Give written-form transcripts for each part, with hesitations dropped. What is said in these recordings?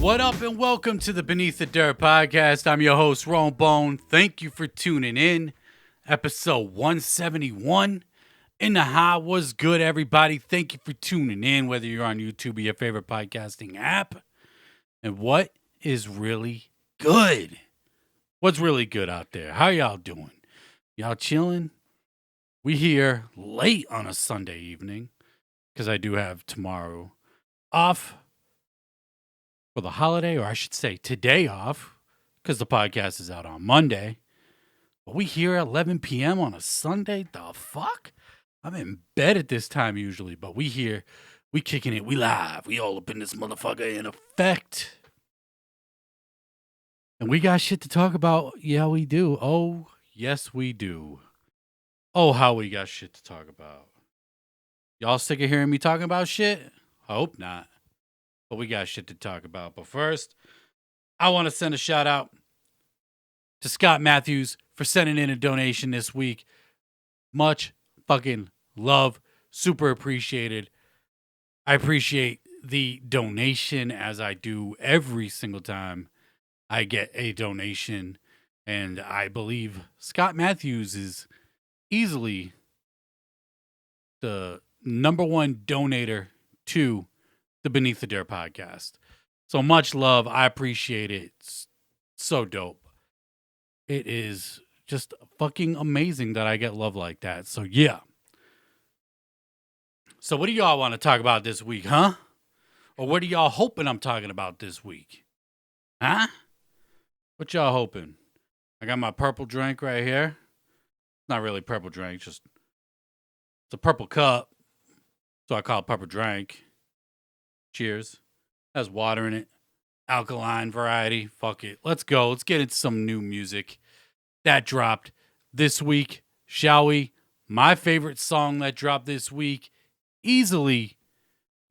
What up and welcome to the Beneath the Dirt podcast. I'm your host, Ron Bone. Thank you for tuning in. Episode 171. In the high, what's good, everybody? Thank you for tuning in, whether you're on YouTube or your favorite podcasting app. And what is really good? What's really good out there? How y'all doing? Y'all chilling? We here late on a Sunday evening because I do have tomorrow off for the holiday, or I should say today off because the podcast is out on Monday. But we here at 11 p.m. on a Sunday? The fuck? I'm in bed at this time usually, but we here, we kicking it, we live, we all up in this motherfucker in effect. And we got shit to talk about. Yeah, we do. Oh, yes, we do. Oh, how we got shit to talk about. Y'all sick of hearing me talking about shit? I hope not. But we got shit to talk about. But first, I want to send a shout out to Scott Matthews for sending in a donation this week. Much fucking love. Super appreciated. I appreciate the donation as I do every single time I get a donation. And I believe Scott Matthews is easily the number one donator to the Beneath the Dirt podcast. So much love. I appreciate it. It's so dope. It is just fucking amazing that I get love like that. So yeah. So what do y'all want to talk about this week, huh? Or what are y'all hoping I'm talking about this week? Huh? What y'all hoping? I got my purple drink right here. Not really purple drink, just it's a purple cup. So I call it purple drink. Cheers. Has water in it. Alkaline variety. Fuck it. Let's go. Let's get into some new music that dropped this week, shall we? My favorite song that dropped this week, easily,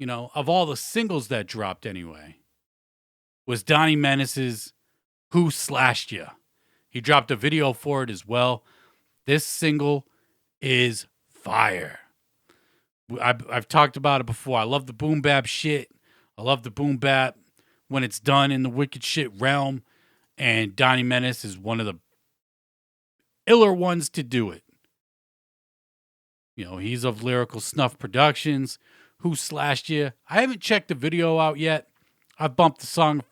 of all the singles that dropped anyway, was Donnie Menace's Who Slashed Ya. He dropped a video for it as well. This single is fire. I've talked about it before. I love the boom bap shit. I love the boom bap when it's done in the wicked shit realm. And Donnie Menace is one of the iller ones to do it. He's of Lyrical Snuff Productions. Who Slashed Ya? I haven't checked the video out yet. I've bumped the song a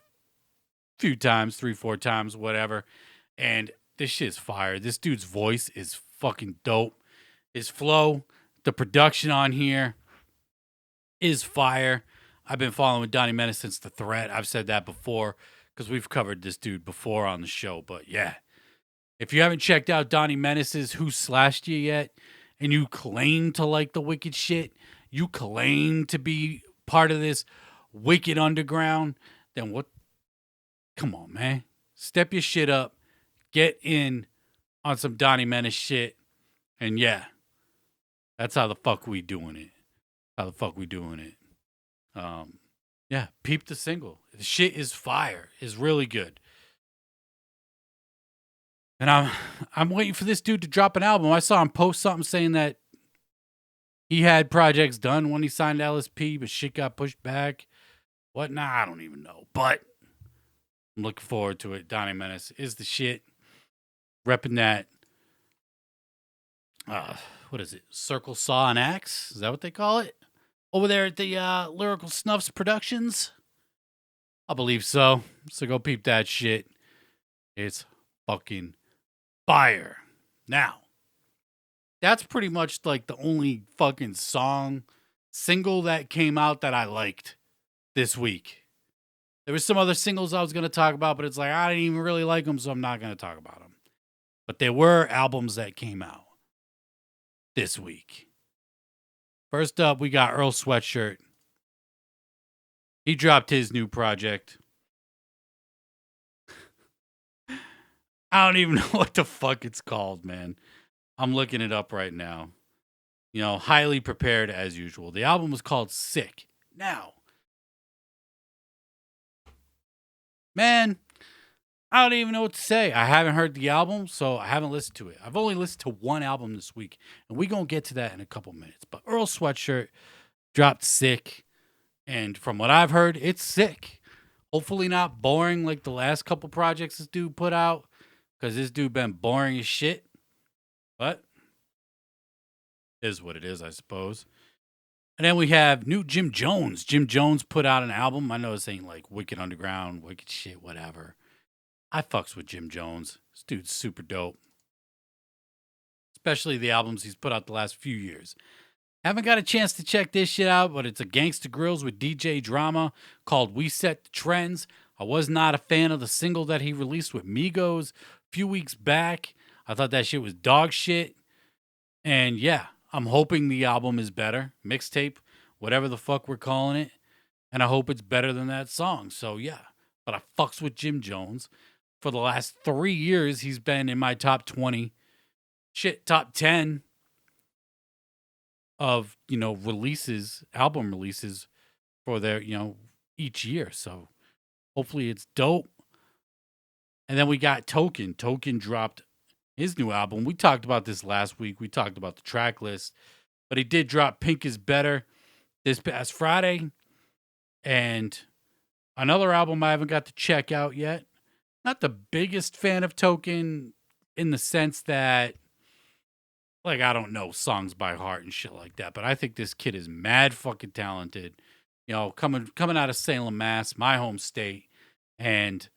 few times, 3-4 times, whatever. And this shit's fire. This dude's voice is fucking dope. His flow, the production on here is fire. I've been following Donnie Menace since The Threat. I've said that before because we've covered this dude before on the show. But yeah, if you haven't checked out Donnie Menace's Who Slashed Ya yet, and you claim to like the wicked shit, you claim to be part of this wicked underground, then what? Come on, man. Step your shit up. Get in on some Donnie Menace shit. And yeah, that's how the fuck we doing it. Yeah, peep the single. The shit is fire. It's really good. And I'm waiting for this dude to drop an album. I saw him post something saying that he had projects done when he signed LSP, but shit got pushed back. What? Nah, I don't even know. But I'm looking forward to it. Donnie Menace is the shit. Repping that, what is it? Circle, Saw, and Axe? Is that what they call it? Over there at the Lyrical Snuffs Productions? I believe so. So go peep that shit. It's fucking fire. Now, that's pretty much like the only fucking single that came out that I liked this week. There was some other singles I was going to talk about, but it's like, I didn't even really like them, so I'm not going to talk about them. But there were albums that came out this week. First up, we got Earl Sweatshirt. He dropped his new project. I don't even know what the fuck it's called, man. I'm looking it up right now. Highly prepared as usual. The album was called Sick. Now, man, I don't even know what to say. I haven't heard the album, so I haven't listened to it. I've only listened to one album this week, and we're going to get to that in a couple minutes. But Earl Sweatshirt dropped Sick, and from what I've heard, it's sick. Hopefully not boring like the last couple projects this dude put out, because this dude been boring as shit. But is what it is, I suppose. And then we have new Jim Jones. Jim Jones put out an album. I know this ain't like Wicked Underground, Wicked shit, whatever. I fucks with Jim Jones. This dude's super dope. Especially the albums he's put out the last few years. Haven't got a chance to check this shit out, but it's a gangsta grillz with DJ drama called We Set the Trends. I was not a fan of the single that he released with Migos a few weeks back. I thought that shit was dog shit. And yeah, I'm hoping the album is better. Mixtape, whatever the fuck we're calling it. And I hope it's better than that song. So yeah, but I fucks with Jim Jones. For the last 3 years, he's been in my top 20, top 10 of, releases, album releases for their, each year. So hopefully it's dope. And then we got Token. Token dropped his new album. We talked about this last week. We talked about the track list, but he did drop Pink is Better this past Friday. And another album I haven't got to check out yet. Not the biggest fan of Token in the sense that, like, I don't know songs by heart and shit like that, but I think this kid is mad fucking talented. Coming out of Salem, Mass, my home state. And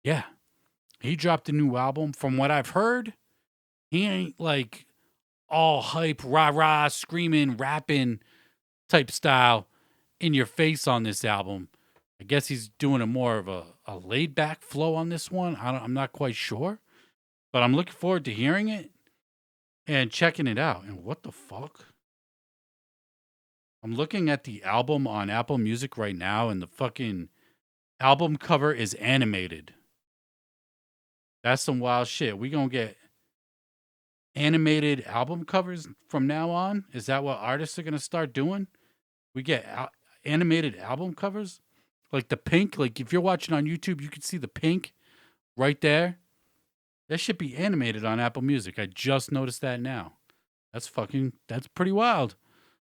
yeah, he dropped a new album. From what I've heard, he ain't like all hype, rah-rah, screaming, rapping type style in your face on this album. I guess he's doing a more of a laid-back flow on this one. I'm not quite sure, but I'm looking forward to hearing it and checking it out. And what the fuck? I'm looking at the album on Apple Music right now, and the fucking album cover is animated. That's some wild shit. We gonna get animated album covers from now on? Is that what artists are gonna start doing? We get animated album covers? Like the pink, like if you're watching on YouTube, you can see the pink right there. That should be animated on Apple Music. I just noticed that now. That's pretty wild.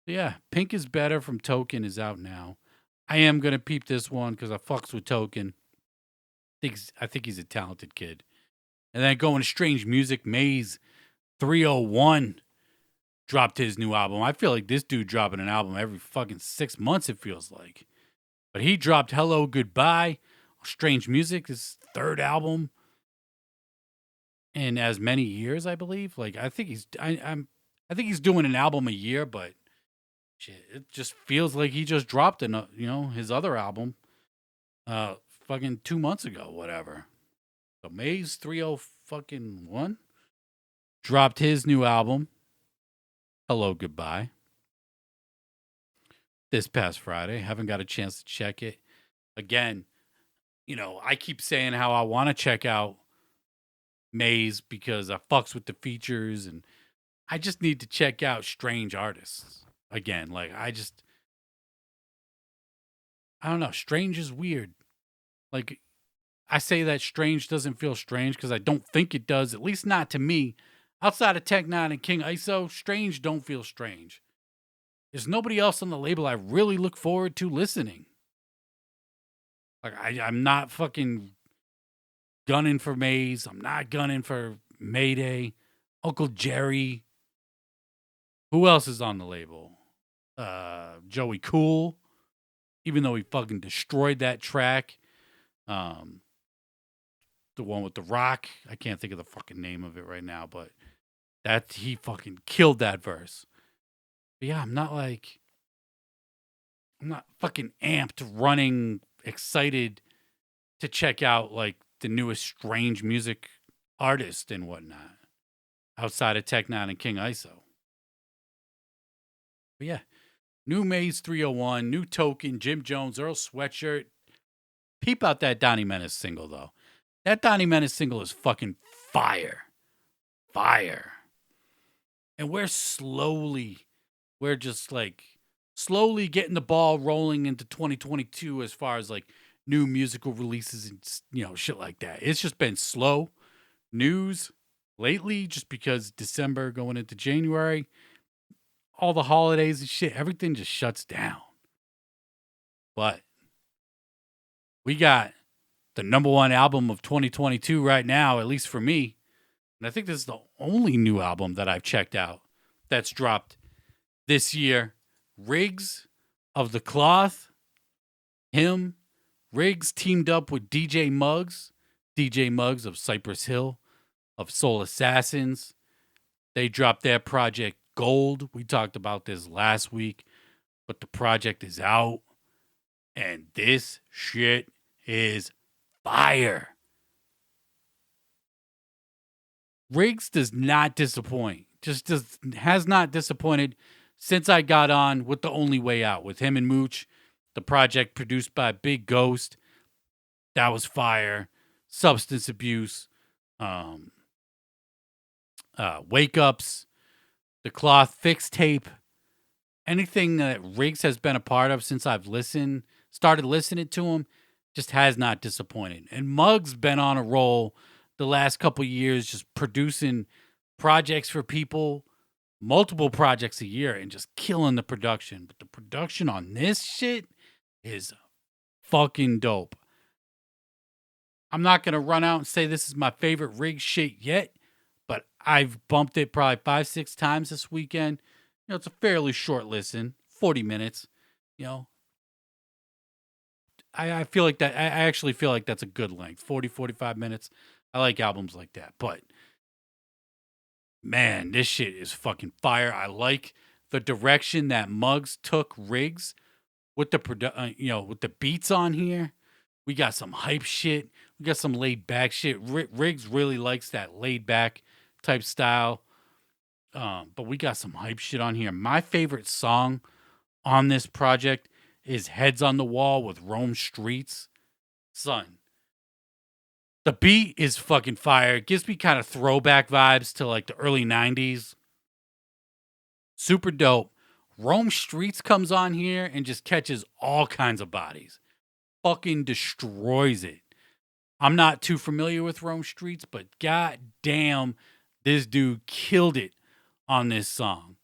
Yeah, Pink is Better from Token is out now. I am going to peep this one because I fucks with Token. I think he's a talented kid. And then going to strange music, maez301 dropped his new album. I feel like this dude dropping an album every fucking 6 months, it feels like. But he dropped Hello Goodbye, Strange Music, his third album in as many years, I believe. Like I think he's doing an album a year, but shit, it just feels like he just dropped his other album fucking 2 months ago, whatever. So maez301 dropped his new album, Hello Goodbye, this past Friday. Haven't got a chance to check it. Again, I keep saying how I want to check out Maez because I fucks with the features, and I just need to check out strange artists again. Like I don't know. Strange is weird. Like I say that strange doesn't feel strange because I don't think it does, at least not to me. Outside of Tech Nine and King ISO, strange don't feel strange. There's nobody else on the label I really look forward to listening. Like I'm not fucking gunning for Maez. I'm not gunning for Mayday, Uncle Jerry. Who else is on the label? Joey Cool, even though he fucking destroyed that track. The one with the rock. I can't think of the fucking name of it right now, but he fucking killed that verse. But yeah, I'm not fucking amped, running, excited to check out like the newest strange music artist and whatnot outside of Tech Nine and King ISO. But yeah, new maez301, new Token, Jim Jones, Earl Sweatshirt. Peep out that Donnie Menace single though. That Donnie Menace single is fucking fire. Fire. And we're just like slowly getting the ball rolling into 2022 as far as like new musical releases and shit like that. It's just been slow news lately just because December going into January, all the holidays and shit, everything just shuts down. But We got the number one album of 2022 right now, at least for me. And I think this is the only new album that I've checked out that's dropped this year. Rigz of The Cloth. Him. Rigz teamed up with DJ Muggs. DJ Muggs of Cypress Hill, of Soul Assassins. They dropped their project Gold. We talked about this last week, but the project is out. And this shit is fire. Rigz does not disappoint. Has not disappointed since I got on with The Only Way Out with him and Mooch. The project produced by Big Ghost. That was fire. Substance Abuse. Wake Ups. The Cloth Fixtape. Anything that Rigz has been a part of since I've started listening to him, just has not disappointed. And Muggs been on a roll the last couple years, just producing projects for people, multiple projects a year, and just killing the production. But the production on this shit is fucking dope. I'm not going to run out and say this is my favorite Rigz shit yet, but I've bumped it probably 5-6 times this weekend. You know, it's a fairly short listen, 40 minutes, you know. I feel like that. I actually feel like that's a good length, 45 minutes. I like albums like that. But, man, this shit is fucking fire. I like the direction that Muggs took Rigz with with the beats on here. We got some hype shit. We got some laid back shit. Rigz really likes that laid back type style. But we got some hype shit on here. My favorite song on this project is Heads on the Wall with Rome Streetz. Son, the beat is fucking fire. It gives me kind of throwback vibes to like the early 90s. Super dope. Rome Streetz comes on here and just catches all kinds of bodies. Fucking destroys it. I'm not too familiar with Rome Streetz, but god damn, this dude killed it on this song.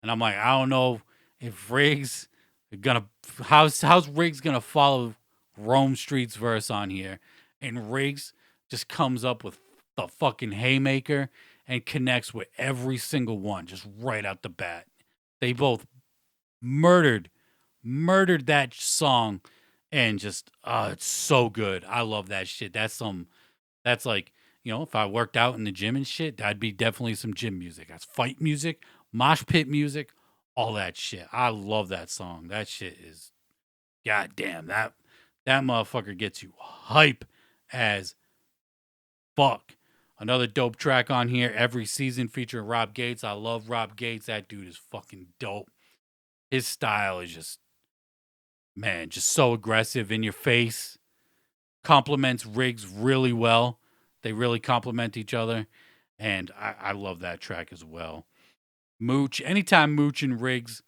And I'm like, I don't know if Rigz how's Rigz gonna follow Rome Street's verse on here. And Rigz just comes up with the fucking haymaker and connects with every single one just right out the bat. They both murdered that song, and just it's so good. I love that shit. That's like, you know, if I worked out in the gym and shit, that'd be definitely some gym music. That's fight music, mosh pit music, all that shit. I love that song. That shit is, goddamn, that motherfucker gets you hype as fuck. Another dope track on here, Every Season, featuring Rob Gates. I love Rob Gates. That dude is fucking dope. His style is just, man, just so aggressive, in your face. Complements Rigz really well. They really complement each other. And I love that track as well. Mooch, anytime Mooch and Rigz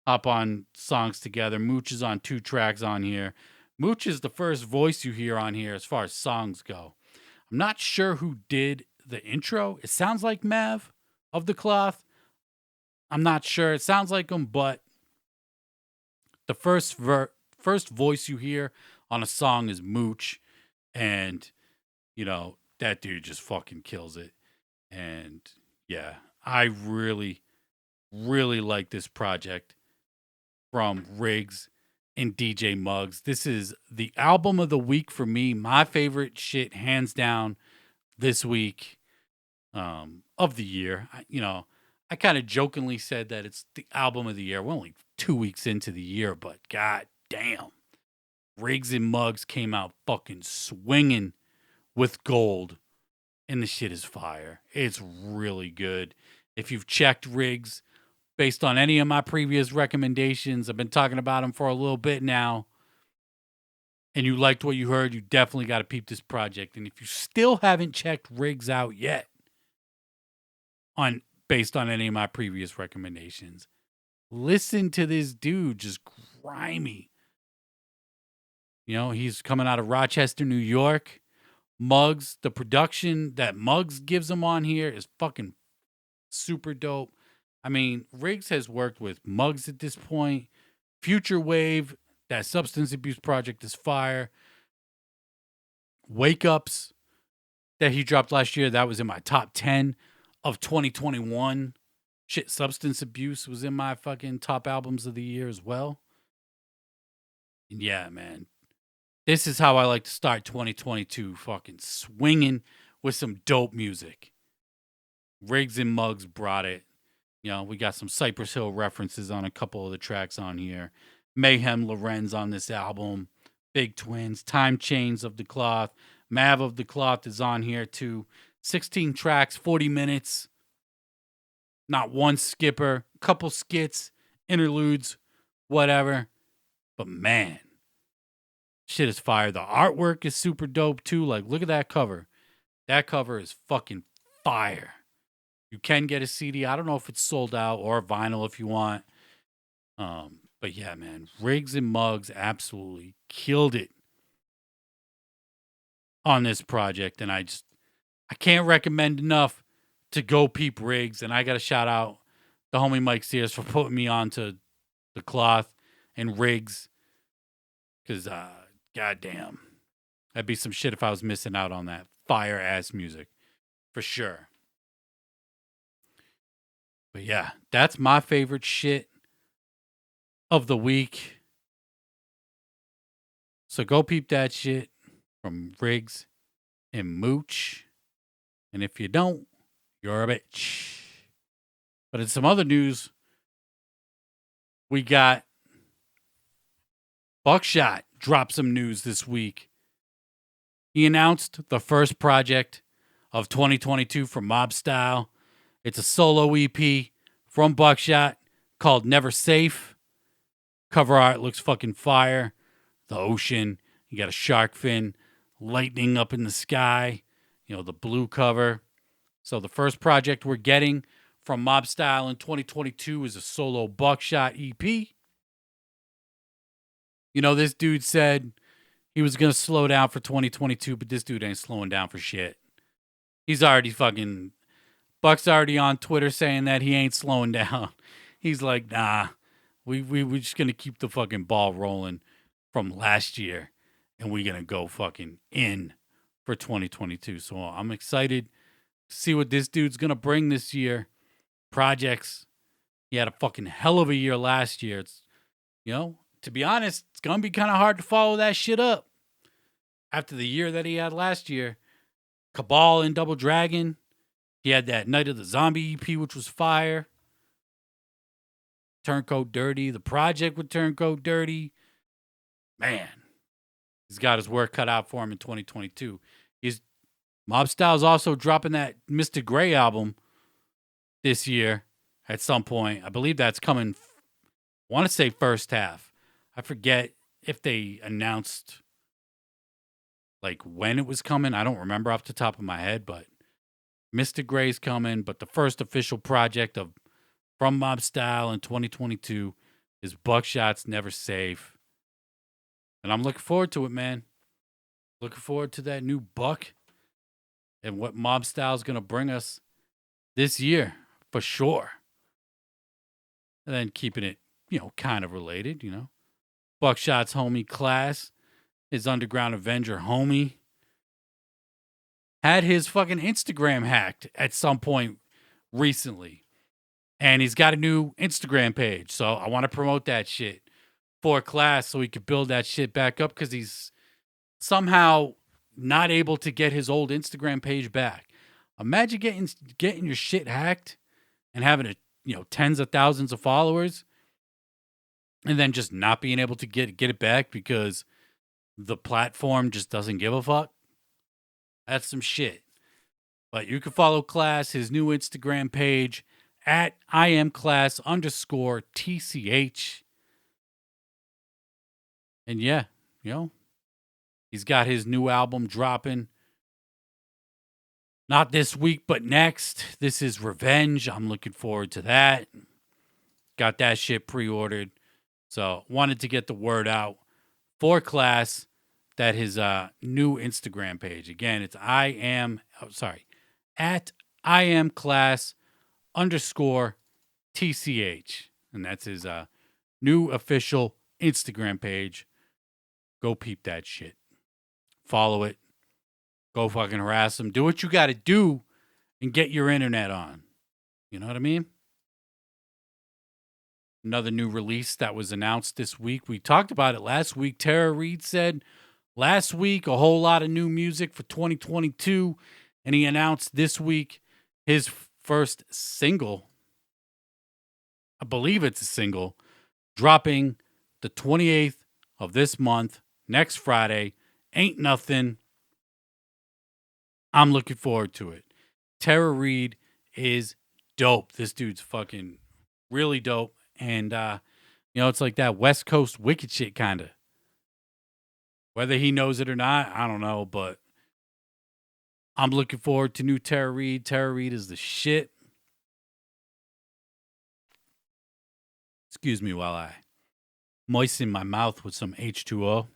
hop on songs together, Mooch is on 2 tracks on here. Mooch is the first voice you hear on here as far as songs go. I'm not sure who did the intro. It sounds like Mav of The Cloth. I'm not sure. It sounds like him, but the first voice you hear on a song is Mooch. And, you know, that dude just fucking kills it. And, yeah, I really, really like this project from Rigz and DJ Muggs. This is the album of the week for me. My favorite shit, hands down, this week of the year. I kind of jokingly said that it's the album of the year. We're only 2 weeks into the year, but god damn. Rigz and Muggs came out fucking swinging with Gold, and the shit is fire. It's really good. If you've checked Rigz based on any of my previous recommendations, I've been talking about him for a little bit now, and you liked what you heard, you definitely got to peep this project. And if you still haven't checked Rigz out yet, based on any of my previous recommendations, listen to this dude, just grimy. You know, he's coming out of Rochester, New York. Muggs, the production that Muggs gives him on here is fucking super dope. I mean, Rigz has worked with Muggs at this point. Future Wave, that Substance Abuse project is fire. Wake Ups that he dropped last year, that was in my top 10 of 2021. Shit, Substance Abuse was in my fucking top albums of the year as well. And yeah, man, this is how I like to start 2022, fucking swinging with some dope music. Rigz and Muggs brought it. You know, we got some Cypress Hill references on a couple of the tracks on here. Mayhem Lorenz on this album. Big Twins, Time Chains of the Cloth. Mav of the Cloth is on here too. 16 tracks, 40 minutes. Not one skipper. Couple skits, interludes, whatever. But man, shit is fire. The artwork is super dope too. Like, look at that cover. That cover is fucking fire. You can get a CD. I don't know if it's sold out or vinyl if you want. But yeah, man, Rigz and Muggs absolutely killed it on this project. And I can't recommend enough to go peep Rigz. And I got to shout out the homie Mike Sears for putting me onto the Cloth and Rigz. Because, goddamn, that'd be some shit if I was missing out on that fire ass music. For sure. But yeah, that's my favorite shit of the week. So go peep that shit from Rigz and Mooch. And if you don't, you're a bitch. But in some other news, we got Bukshot dropped some news this week. He announced the first project of 2022 from Mob Style. It's a solo EP from Bukshot called Never Safe. Cover art looks fucking fire. The ocean, you got a shark fin, lightning up in the sky, you know, the blue cover. So the first project we're getting from Mob Style in 2022 is a solo Bukshot EP. You know, this dude said he was going to slow down for 2022, but this dude ain't slowing down for shit. He's already fucking... Buck's already on Twitter saying that he ain't slowing down. He's like, nah, we're just going to keep the fucking ball rolling from last year, and we're going to go fucking in for 2022. So I'm excited to see what this dude's going to bring this year. Projects. He had a fucking hell of a year last year. It's, you know, to be honest, it's going to be kind of hard to follow that shit up. After the year that he had last year, Cabal and Double Dragon. He had that Night of the Zombie EP, which was fire. Turncoat Dirty. The project with Turncoat Dirty. Man, he's got his work cut out for him in 2022. Mob Style's also dropping that Mr. Grey album this year at some point. I believe that's coming, I want to say first half. I forget if they announced like when it was coming. I don't remember off the top of my head, but Mr. Grey's coming. But the first official project from Mob Style in 2022 is Bukshot's Never Safe. And I'm looking forward to it, man. Looking forward to that new Buck and what Mob Style is going to bring us this year, for sure. And then keeping it, you know, kind of related, you know. Buckshot's homie Class, his Underground Avenger homie, had his fucking Instagram hacked at some point recently. And he's got a new Instagram page. So I want to promote that shit for Class so he could build that shit back up, because he's somehow not able to get his old Instagram page back. Imagine getting your shit hacked and having tens of thousands of followers, and then just not being able to get it back because the platform just doesn't give a fuck. That's some shit. But you can follow Class, his new Instagram page, at IamClass_TCH. And yeah, you know, he's got his new album dropping. Not this week, but next. This is Revenge. I'm looking forward to that. Got that shit pre-ordered. So wanted to get the word out for Class that his new Instagram page. Again, it's at IamClass_TCH. And that's his new official Instagram page. Go peep that shit. Follow it. Go fucking harass him. Do what you got to do and get your internet on. You know what I mean? Another new release that was announced this week. We talked about it last week. Tara Reid said last week a whole lot of new music for 2022. And he announced this week his first single. I believe it's a single. Dropping the 28th of this month. Next Friday. Ain't Nothing. I'm looking forward to it. Tara Reid is dope. This dude's fucking really dope. And, it's like that West Coast wicked shit kind of. Whether he knows it or not, I don't know. But I'm looking forward to new Tara Reid. Tara Reid is the shit. Excuse me while I moisten my mouth with some H2O.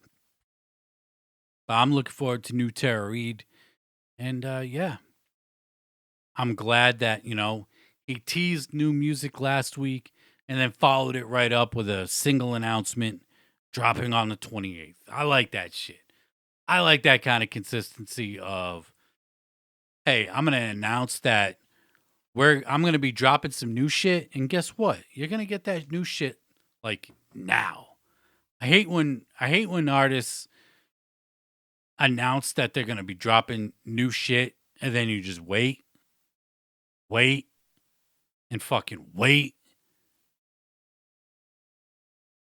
But I'm looking forward to new Tara Reid. And, yeah. I'm glad that, he teased new music last week and then followed it right up with a single announcement dropping on the 28th. I like that shit. I like that kind of consistency of, hey, I'm going to announce that I'm going to be dropping some new shit. And guess what? You're going to get that new shit like now. I hate when artists announce that they're going to be dropping new shit and then you just wait, and fucking wait.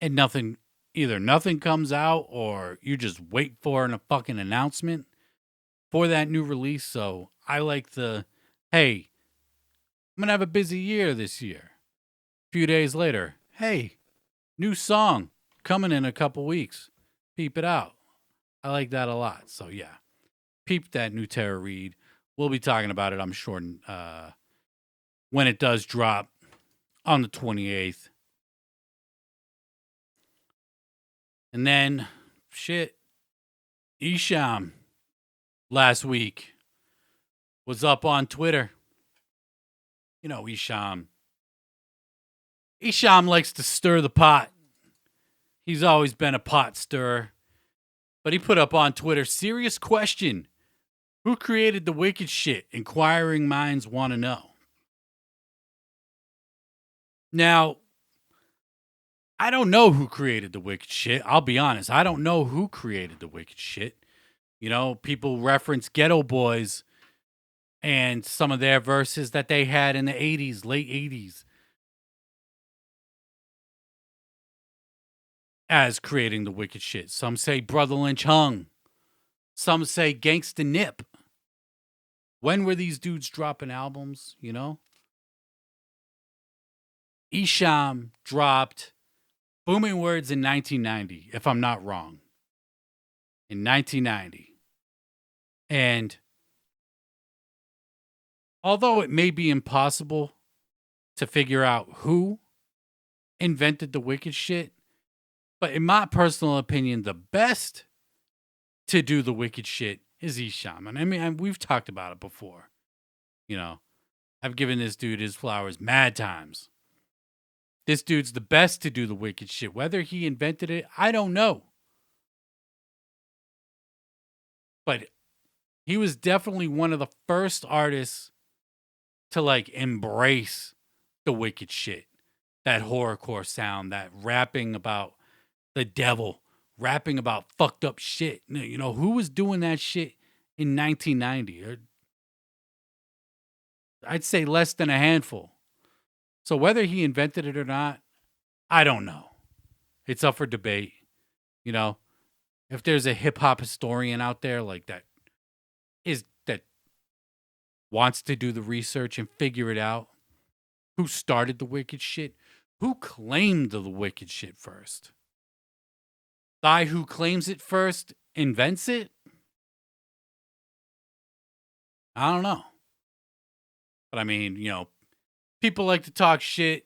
And nothing comes out or you just wait for a fucking announcement for that new release. So I like hey, I'm going to have a busy year this year. A few days later, hey, new song coming in a couple weeks. Peep it out. I like that a lot. So yeah, peep that new Tara Reid. We'll be talking about it, I'm sure, when it does drop on the 28th. And then, Esham last week was up on Twitter. Esham. Esham likes to stir the pot. He's always been a pot stirrer. But he put up on Twitter, serious question. Who created the wicked shit? Inquiring minds want to know. Now, I don't know who created the wicked shit. I'll be honest. I don't know who created the wicked shit. People reference Ghetto Boys and some of their verses that they had in the 80s, late 80s, as creating the wicked shit. Some say Brother Lynch Hung. Some say Gangsta Nip. When were these dudes dropping albums, Esham dropped Booming Words in 1990, if I'm not wrong. In 1990. And although it may be impossible to figure out who invented the wicked shit, but in my personal opinion, the best to do the wicked shit is Esham. And I mean, we've talked about it before. I've given this dude his flowers mad times. This dude's the best to do the wicked shit. Whether he invented it, I don't know. But he was definitely one of the first artists to embrace the wicked shit. That horrorcore sound, that rapping about the devil, rapping about fucked up shit. Who was doing that shit in 1990? I'd say less than a handful. So whether he invented it or not, I don't know. It's up for debate. If there's a hip hop historian out there that wants to do the research and figure it out, who started the wicked shit, who claimed the wicked shit first, the guy who claims it first invents it. I don't know. But I mean, people like to talk shit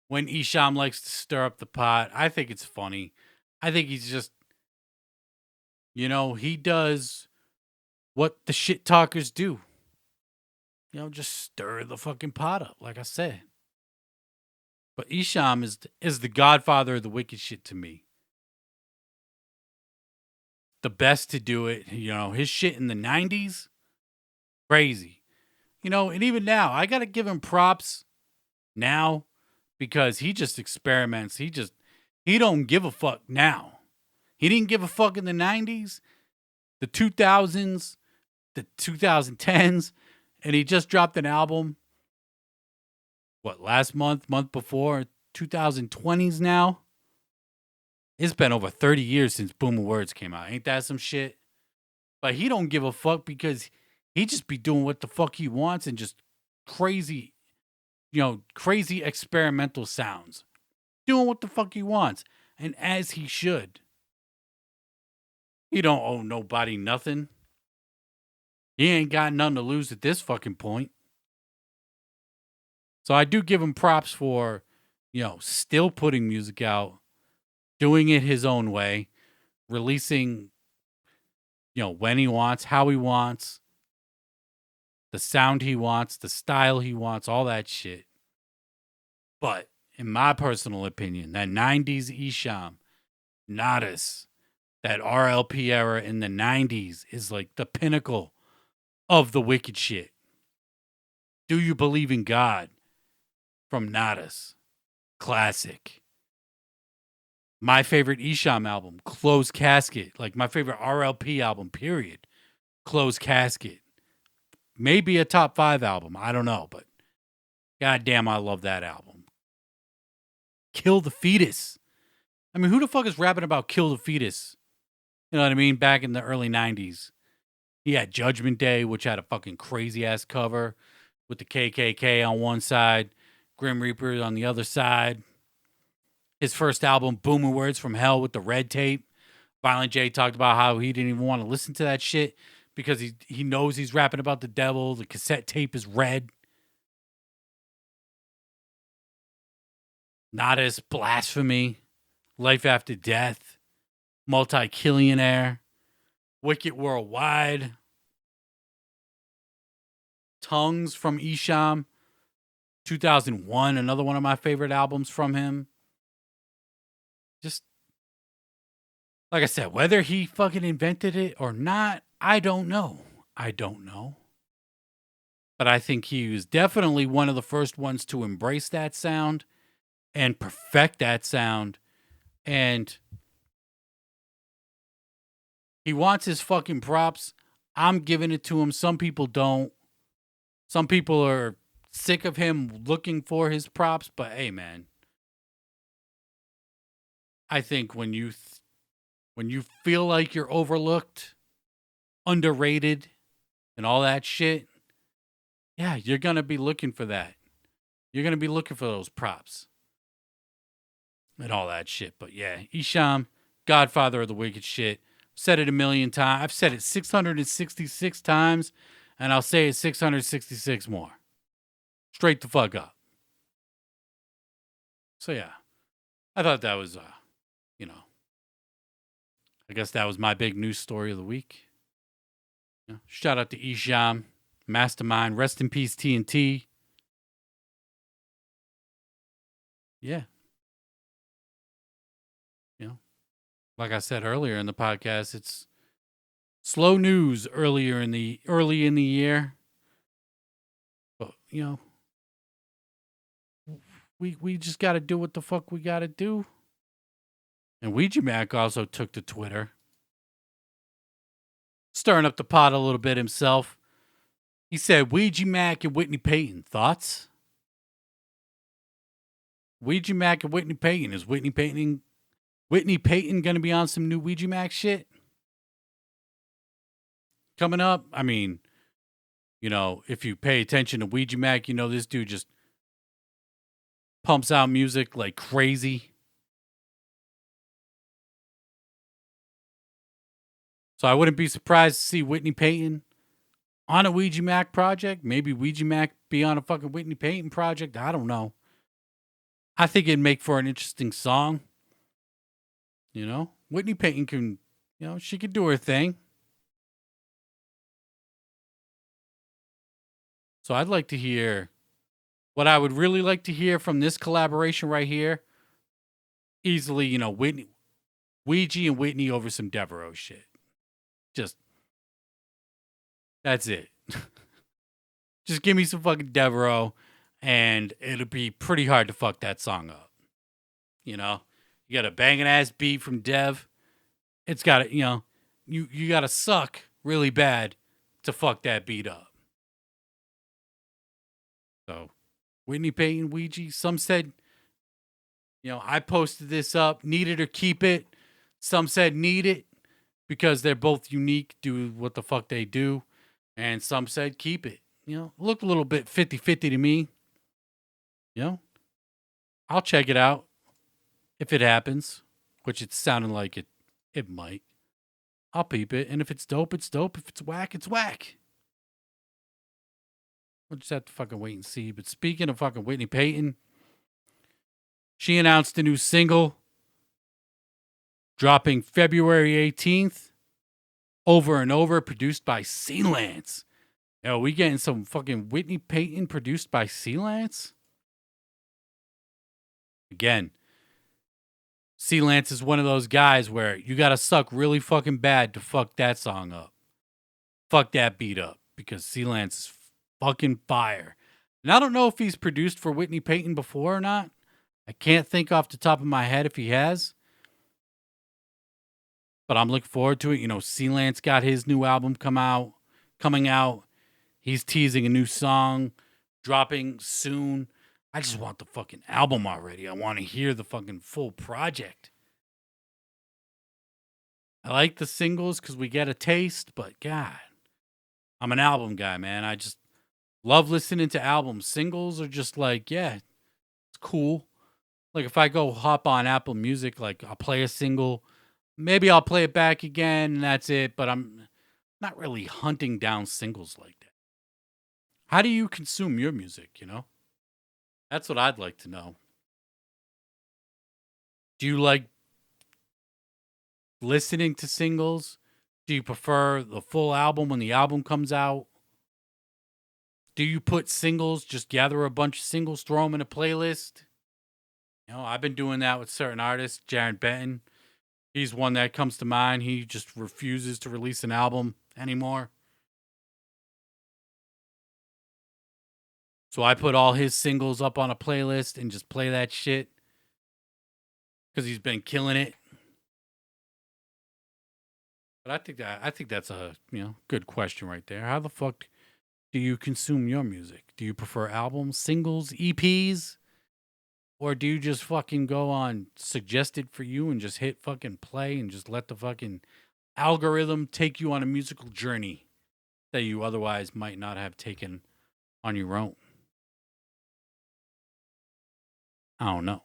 when Esham likes to stir up the pot. I think it's funny. I think he's just, he does what the shit talkers do. Just stir the fucking pot up, like I said. But Esham is the godfather of the wicked shit to me. the best to do it. His shit in the 90s, crazy. And even now, I got to give him props now because he just experiments. He don't give a fuck now. He didn't give a fuck in the 90s, the 2000s, the 2010s, and he just dropped an album, last month before, 2020s now? It's been over 30 years since Boomer Words came out. Ain't that some shit? But he don't give a fuck because he just be doing what the fuck he wants and just crazy, crazy experimental sounds. Doing what the fuck he wants. And as he should. He don't owe nobody nothing. He ain't got nothing to lose at this fucking point. So I do give him props for, still putting music out, doing it his own way, releasing, when he wants, how he wants, the sound he wants, the style he wants, all that shit. But in my personal opinion, that 90s Esham, Natas, that RLP era in the 90s is like the pinnacle of the wicked shit. Do You Believe in God from Natas? Classic. My favorite Esham album, Closed Casket. Like my favorite RLP album, period. Closed Casket. Maybe a top 5 album. I don't know, but goddamn, I love that album. Kill the Fetus. I mean, who the fuck is rapping about Kill the Fetus? You know what I mean? Back in the early 90s. He had Judgment Day, which had a fucking crazy-ass cover with the KKK on one side, Grim Reaper on the other side. His first album, Boomer Words from Hell with the red tape. Violent J talked about how he didn't even want to listen to that shit because he knows he's rapping about the devil. The cassette tape is red. Natas, Blasphemy, Life After Death, Multi-Killionaire, Wicked Worldwide, Tongues from Esham, 2001, another one of my favorite albums from him. Just, like I said, whether he fucking invented it or not, I don't know. But I think he was definitely one of the first ones to embrace that sound and perfect that sound. And he wants his fucking props. I'm giving it to him. Some people don't. Some people are sick of him looking for his props. But hey, man, I think when you feel like you're overlooked, underrated, and all that shit, yeah, you're going to be looking for that. You're going to be looking for those props and all that shit. But yeah, Esham, godfather of the wicked shit. Said it a million times. I've said it 666 times, and I'll say it 666 more. Straight the fuck up. So yeah, I thought that was, I guess that was my big news story of the week. Shout out to Esham, Mastermind, rest in peace TNT. Yeah. Like I said earlier in the podcast, it's slow news early in the year. But, we just got to do what the fuck we got to do. And Ouija Mac also took to Twitter, stirring up the pot a little bit himself. He said, Ouija Mac and Whitney Payton, thoughts? Ouija Mac and Whitney Payton. Is Whitney Payton going to be on some new Ouija Mac shit coming up? I mean, if you pay attention to Ouija Mac, this dude just pumps out music like crazy. So I wouldn't be surprised to see Whitney Payton on a Ouija Mac project. Maybe Ouija Mac be on a fucking Whitney Payton project. I don't know. I think it'd make for an interesting song. Whitney Payton can, she could do her thing. So I'd like to hear, what I would really like to hear from this collaboration right here, easily, Whitney, Ouija and Whitney over some Devereaux shit. Just, that's it. Just give me some fucking Devereaux, and it'll be pretty hard to fuck that song up. You know? You got a banging ass beat from Dev. It's got to, you got to suck really bad to fuck that beat up. So, Whitney Payton, Ouija, some said, I posted this up, need it or keep it. Some said need it because they're both unique, do what the fuck they do. And some said keep it. Looked a little bit 50-50 to me. I'll check it out if it happens, which it's sounding like it might. I'll peep it, and if it's dope, it's dope. If it's whack, it's whack. We'll just have to fucking wait and see. But speaking of fucking Whitney Payton, she announced a new single dropping February 18th, Over and Over, produced by C-Lance. We getting some fucking Whitney Payton produced by C-Lance? Again, C-Lance is one of those guys where you gotta suck really fucking bad to fuck that song up. Fuck that beat up. Because C-Lance is fucking fire. And I don't know if he's produced for Whitney Payton before or not. I can't think off the top of my head if he has. But I'm looking forward to it. C-Lance got his new album coming out. He's teasing a new song dropping soon. I just want the fucking album already. I want to hear the fucking full project. I like the singles because we get a taste, but God, I'm an album guy, man. I just love listening to albums. Singles are just like, yeah, it's cool. Like if I go hop on Apple Music, like I'll play a single, maybe I'll play it back again, and that's it. But I'm not really hunting down singles like that. How do you consume your music, That's what I'd like to know. Do you like listening to singles? Do you prefer the full album when the album comes out? Do you put singles, just gather a bunch of singles, throw them in a playlist? I've been doing that with certain artists. Jared Benton, he's one that comes to mind. He just refuses to release an album anymore. So I put all his singles up on a playlist and just play that shit because he's been killing it. But I think that's a good question right there. How the fuck do you consume your music? Do you prefer albums, singles, EPs, or do you just fucking go on suggested for you and just hit fucking play and just let the fucking algorithm take you on a musical journey that you otherwise might not have taken on your own? I don't know.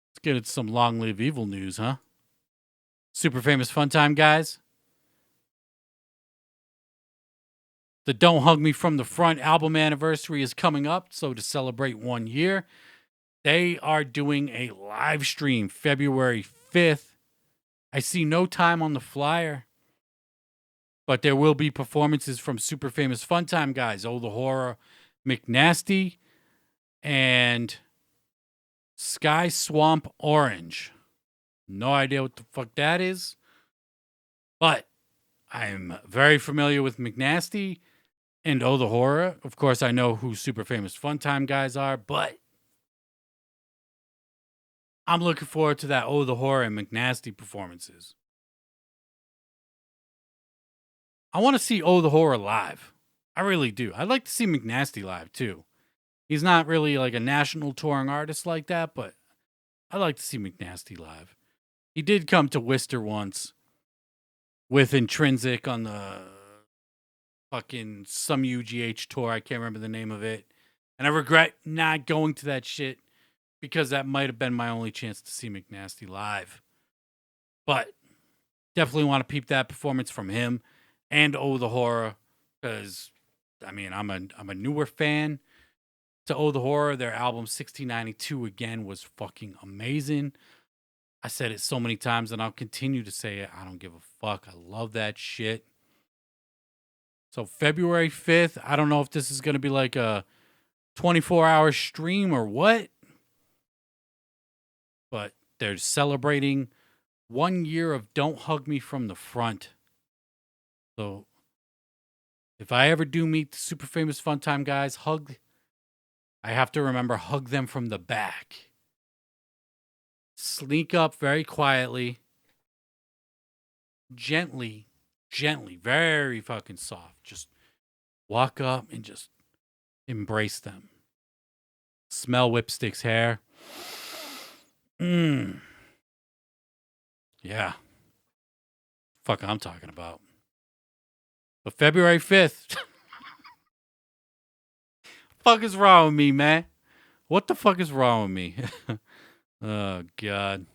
Let's get into some Long Live Evil news, huh? Super famous Funtime guys. The Don't Hug Me From the Front album anniversary is coming up. So to celebrate 1 year, they are doing a live stream February 5th. I see no time on the flyer, but there will be performances from super famous Funtime guys. Oh, the Horror, McNasty, and Sky Swamp Orange. No idea what the fuck that is, but I'm very familiar with McNasty and Oh the Horror. Of course, I know who super famous Funtime guys are, but I'm looking forward to that Oh the Horror and McNasty performances. I want to see Oh the Horror live. I really do. I'd like to see McNasty live too. He's not really like a national touring artist like that, but I'd like to see McNasty live. He did come to Worcester once with Intrinsic on the fucking some UGH tour. I can't remember the name of it. And I regret not going to that shit because that might have been my only chance to see McNasty live. But definitely want to peep that performance from him and Oh the Horror because, I'm a newer fan to Oh the Horror. Their album 1692 again was fucking amazing. I said it so many times and I'll continue to say it. I don't give a fuck. I love that shit. So February 5th, I don't know if this is going to be like a 24-hour stream or what, but they're celebrating 1 year of Don't Hug Me from the Front. So if I ever do meet the super famous Funtime guys, I have to remember, hug them from the back. Sneak up very quietly, gently, very fucking soft. Just walk up and just embrace them. Smell Whipstick's hair. Yeah. Fuck, I'm talking about. But February 5th. Fuck is wrong with me, man? What the fuck is wrong with me? Oh, God.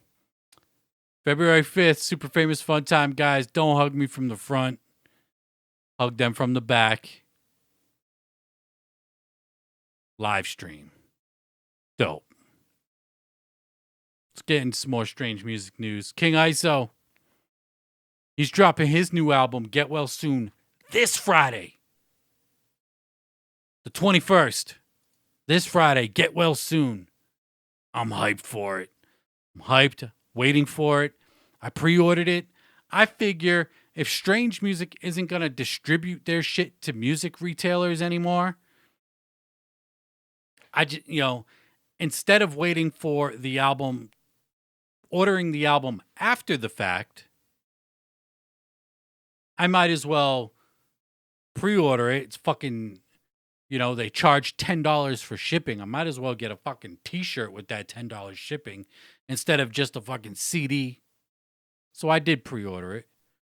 February 5th, super famous Funtime guys. Don't hug me from the front. Hug them from the back. Live stream. Dope. Let's get into some more strange music news. King ISO. He's dropping his new album, Get Well Soon, this Friday. The 21st. This Friday, Get Well Soon. I'm hyped for it. I'm hyped, waiting for it. I pre-ordered it. I figure if Strange Music isn't going to distribute their shit to music retailers anymore, instead of waiting for the album, ordering the album after the fact, I might as well pre-order it. It's fucking, they charge $10 for shipping. I might as well get a fucking t-shirt with that $10 shipping instead of just a fucking CD. So I did pre-order it.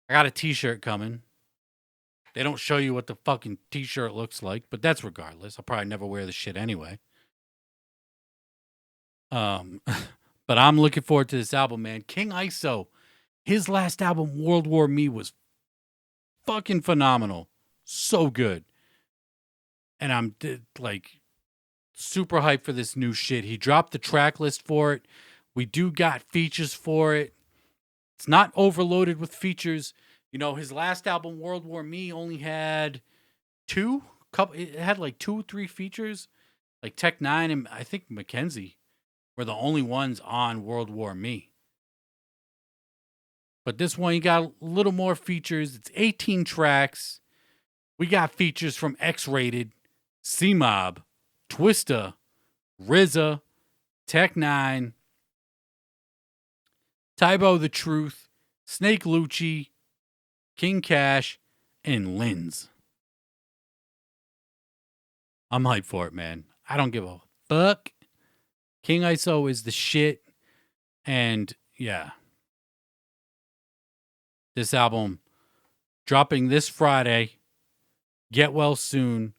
I got a t-shirt coming. They don't show you what the fucking t-shirt looks like, but that's regardless. I'll probably never wear the shit anyway. But I'm looking forward to this album, man. King ISO, his last album, World War Me, was fucking phenomenal. So good. And I'm super hyped for this new shit. He dropped the track list for it. We do got features for it. It's not overloaded with features. His last album, World War Me, only had it had like 2-3 features. Like Tech Nine and I think Mackenzie were the only ones on World War Me. But this one, you got a little more features. It's 18 tracks. We got features from X-Rated, C-Mob, Twista, RZA, Tech Nine, Tybo the Truth, Snake Lucci, King Cash, and Linz. I'm hyped for it, man. I don't give a fuck. King ISO is the shit. And yeah. This album dropping this Friday. Get Well Soon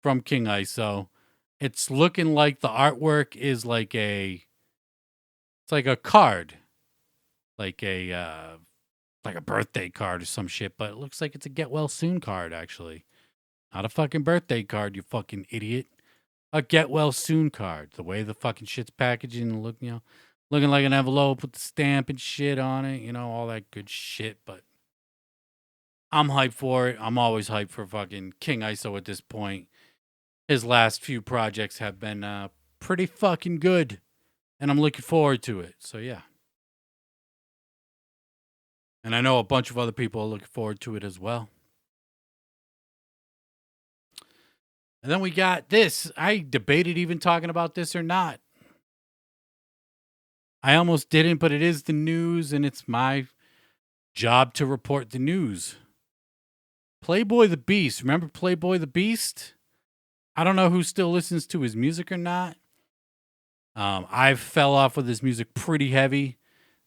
from King ISO. It's looking like the artwork is like a card. Like a birthday card or some shit, but it looks like it's a Get Well Soon card, actually. Not a fucking birthday card, you fucking idiot. A Get Well Soon card. The way the fucking shit's packaging and looking like an envelope with the stamp and shit on it, all that good shit, but I'm hyped for it. I'm always hyped for fucking King ISO at this point. His last few projects have been pretty fucking good, and I'm looking forward to it. So, yeah. And I know a bunch of other people are looking forward to it as well. And then we got this. I debated even talking about this or not. I almost didn't, but it is the news, and it's my job to report the news. Playboy The Beast. Remember Playboy The Beast? I don't know who still listens to his music or not. I fell off with his music pretty heavy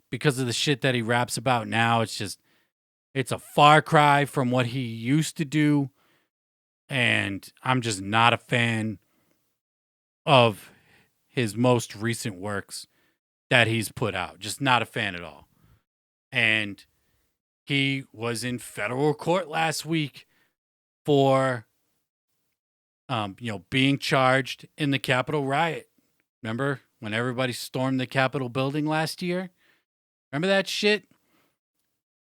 because of the shit that he raps about now. It's a far cry from what he used to do. And I'm just not a fan of his most recent works that he's put out. Just not a fan at all. And he was in federal court last week for, being charged in the Capitol riot. Remember when everybody stormed the Capitol building last year? Remember that shit?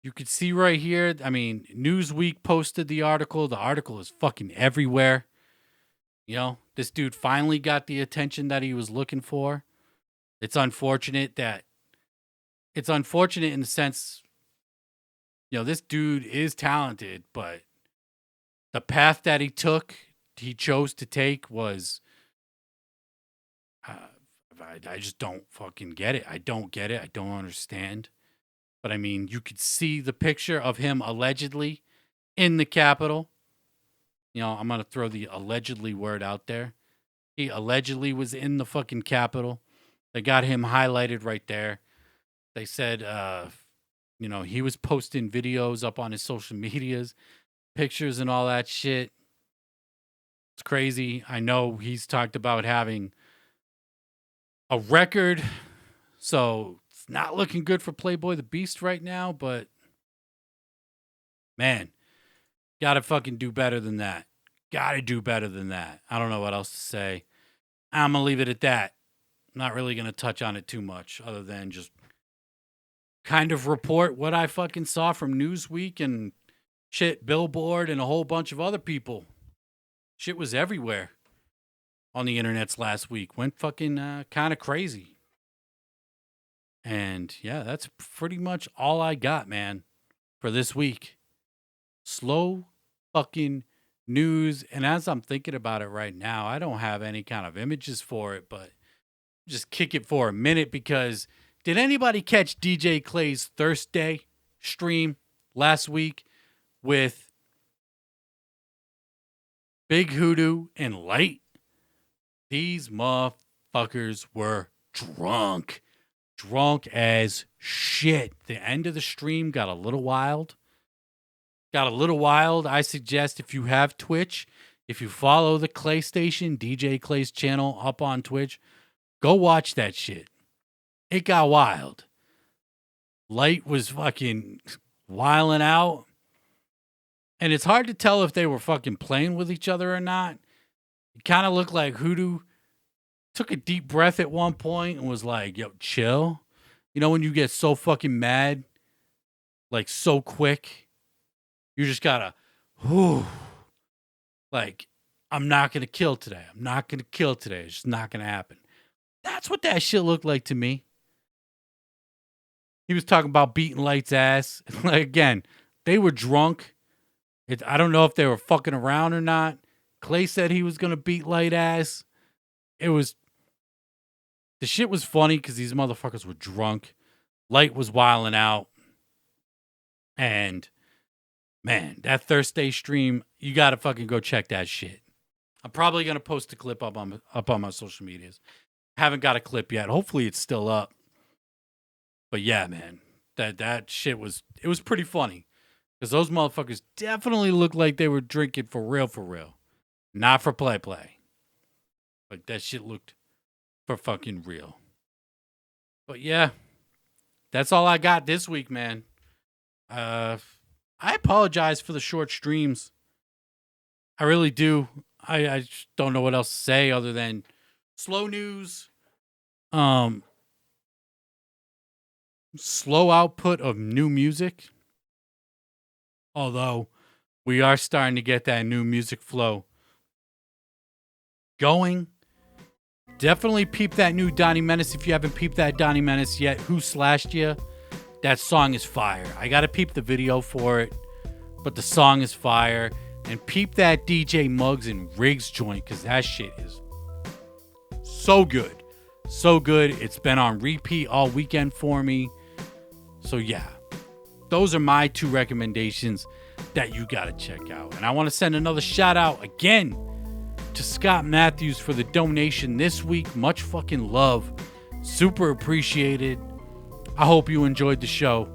You could see right here. I mean, Newsweek posted the article. The article is fucking everywhere. This dude finally got the attention that he was looking for. It's unfortunate that it's unfortunate in the sense, this dude is talented, but the path that he chose to take was, I just don't fucking get it. I don't get it. I don't understand. But I mean, you could see the picture of him allegedly in the Capitol. I'm going to throw the allegedly word out there. He allegedly was in the fucking Capitol. They got him highlighted right there. They said, he was posting videos up on his social medias, pictures and all that shit. It's crazy. I know he's talked about having a record, so it's not looking good for Playboy The Beast right now, but man, gotta fucking do better than that. Gotta do better than that. I don't know what else to say. I'm gonna leave it at that. I'm not really gonna touch on it too much other than just kind of report what I fucking saw from Newsweek and shit, Billboard, and a whole bunch of other people. Shit was everywhere on the internets last week. Went fucking kind of crazy. And yeah, that's pretty much all I got, man, for this week. Slow fucking news. And as I'm thinking about it right now, I don't have any kind of images for it, but just kick it for a minute because did anybody catch DJ Clay's Thursday stream last week with Big Hoodoo and Lyte? These motherfuckers were drunk. Drunk as shit. The end of the stream got a little wild. I suggest if you have Twitch, if you follow the Clay Station, DJ Clay's channel up on Twitch, go watch that shit. It got wild. Lyte was fucking wilding out. And it's hard to tell if they were fucking playing with each other or not. It kind of looked like Hoodoo took a deep breath at one point and was like, yo, chill. When you get so fucking mad, like so quick, you just gotta, like, I'm not going to kill today. It's just not going to happen. That's what that shit looked like to me. He was talking about beating Lyte's ass. Like, again, they were drunk. I don't know if they were fucking around or not. Clay said he was going to beat Lyte ass. The shit was funny because these motherfuckers were drunk. Lyte was wilding out. And, man, that Thursday stream, you got to fucking go check that shit. I'm probably going to post a clip up on my social medias. Haven't got a clip yet. Hopefully it's still up. But yeah, man, that shit was pretty funny. Because those motherfuckers definitely looked like they were drinking for real. Not for play. Like that shit looked for fucking real. But yeah, that's all I got this week, man. I apologize for the short streams. I really do. I just don't know what else to say other than slow news. Slow output of new music. Although we are starting to get that new music flow going. Definitely peep that new Donnie Menace. If you haven't peeped that Donnie Menace yet, Who Slashed Ya? That song is fire. I got to peep the video for it, but the song is fire. And peep that DJ Muggs and Rigz joint, because that shit is so good. So good. It's been on repeat all weekend for me. So yeah, those are my two recommendations that you got to check out. And I want to send another shout out again to Scott Matthews for the donation this week. Much fucking love. Super appreciated. I hope you enjoyed the show.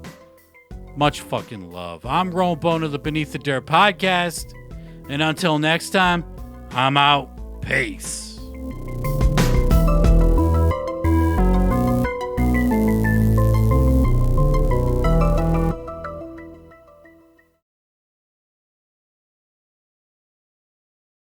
Much fucking love. I'm Roland Bone of the Beneath the Dirt podcast. And until next time, I'm out. Peace.